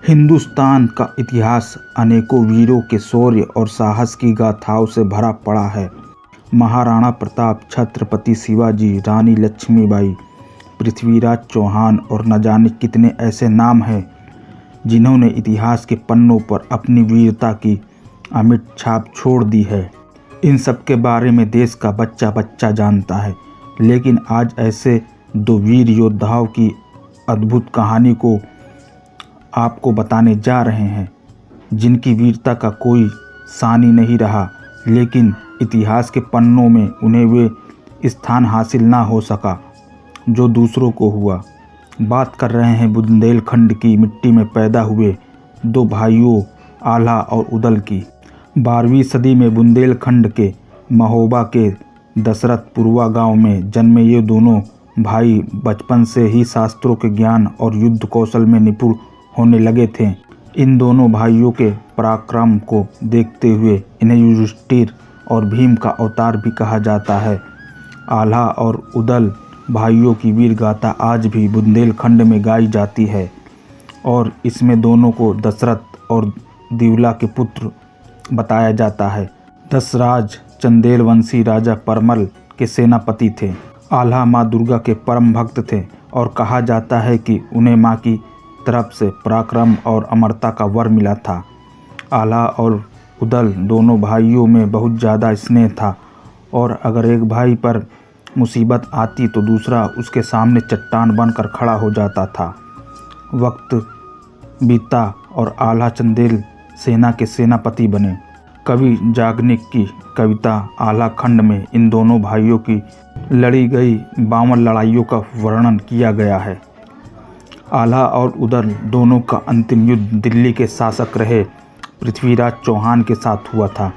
हिंदुस्तान का इतिहास अनेकों वीरों के शौर्य और साहस की गाथाओं से भरा पड़ा है। महाराणा प्रताप, छत्रपति शिवाजी, रानी लक्ष्मीबाई, पृथ्वीराज चौहान और न जाने कितने ऐसे नाम हैं जिन्होंने इतिहास के पन्नों पर अपनी वीरता की अमिट छाप छोड़ दी है। इन सब के बारे में देश का बच्चा बच्चा जानता है, लेकिन आज ऐसे दो वीर योद्धाओं की अद्भुत कहानी को आपको बताने जा रहे हैं, जिनकी वीरता का कोई सानी नहीं रहा, लेकिन इतिहास के पन्नों में उन्हें वे स्थान हासिल ना हो सका जो दूसरों को हुआ। बात कर रहे हैं बुंदेलखंड की मिट्टी में पैदा हुए दो भाइयों आल्हा और उदल की। 12वीं सदी में बुंदेलखंड के महोबा के दशरथपुरवा गांव में जन्मे ये दोनों भाई बचपन से ही शास्त्रों के ज्ञान और युद्ध कौशल में निपुण होने लगे थे। इन दोनों भाइयों के पराक्रम को देखते हुए इन्हें युधिष्ठिर और भीम का अवतार भी कहा जाता है। आल्हा और उदल भाइयों की वीर गाथा आज भी बुंदेलखंड में गाई जाती है और इसमें दोनों को दशरथ और दिवला के पुत्र बताया जाता है। दशराज चंदेल वंशी राजा परमल के सेनापति थे। आल्हा माँ दुर्गा के परम भक्त थे और कहा जाता है कि उन्हें माँ की तरफ से पराक्रम और अमरता का वर मिला था। आल्हा और उदल दोनों भाइयों में बहुत ज़्यादा स्नेह था और अगर एक भाई पर मुसीबत आती तो दूसरा उसके सामने चट्टान बनकर खड़ा हो जाता था। वक्त बीता और आल्हा चंदेल सेना के सेनापति बने। कवि जागनिक की कविता आल्हा खंड में इन दोनों भाइयों की लड़ी गई 52 लड़ाइयों का वर्णन किया गया है। आल्हा और उदल दोनों का अंतिम युद्ध दिल्ली के शासक रहे पृथ्वीराज चौहान के साथ हुआ था।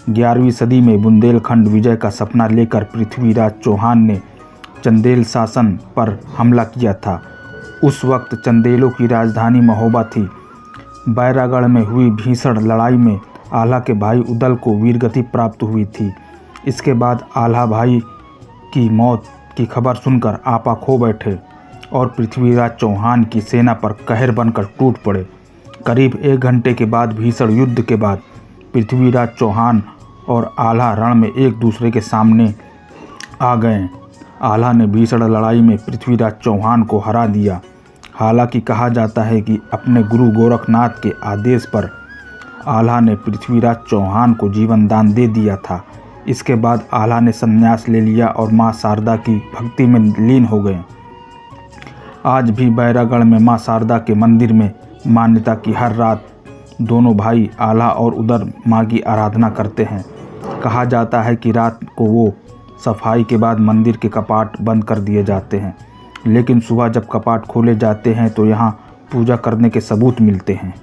11वीं सदी में बुंदेलखंड विजय का सपना लेकर पृथ्वीराज चौहान ने चंदेल शासन पर हमला किया था। उस वक्त चंदेलों की राजधानी महोबा थी। बैरागढ़ में हुई भीषण लड़ाई में आल्हा के भाई उदल को वीरगति प्राप्त हुई थी। इसके बाद आल्हा भाई की मौत की खबर सुनकर आपा खो बैठे और पृथ्वीराज चौहान की सेना पर कहर बनकर टूट पड़े। करीब 1 घंटे के बाद भीषण युद्ध के बाद पृथ्वीराज चौहान और आल्हा रण में एक दूसरे के सामने आ गए। आल्हा ने भीषण लड़ाई में पृथ्वीराज चौहान को हरा दिया। हालांकि कहा जाता है कि अपने गुरु गोरखनाथ के आदेश पर आल्हा ने पृथ्वीराज चौहान को जीवन दान दे दिया था। इसके बाद आल्हा ने संन्यास ले लिया और माँ शारदा की भक्ति में लीन हो गए। आज भी बैरागढ़ में माँ शारदा के मंदिर में मान्यता की हर रात दोनों भाई आल्हा और उदल माँ की आराधना करते हैं। कहा जाता है कि रात को वो सफाई के बाद मंदिर के कपाट बंद कर दिए जाते हैं, लेकिन सुबह जब कपाट खोले जाते हैं तो यहाँ पूजा करने के सबूत मिलते हैं।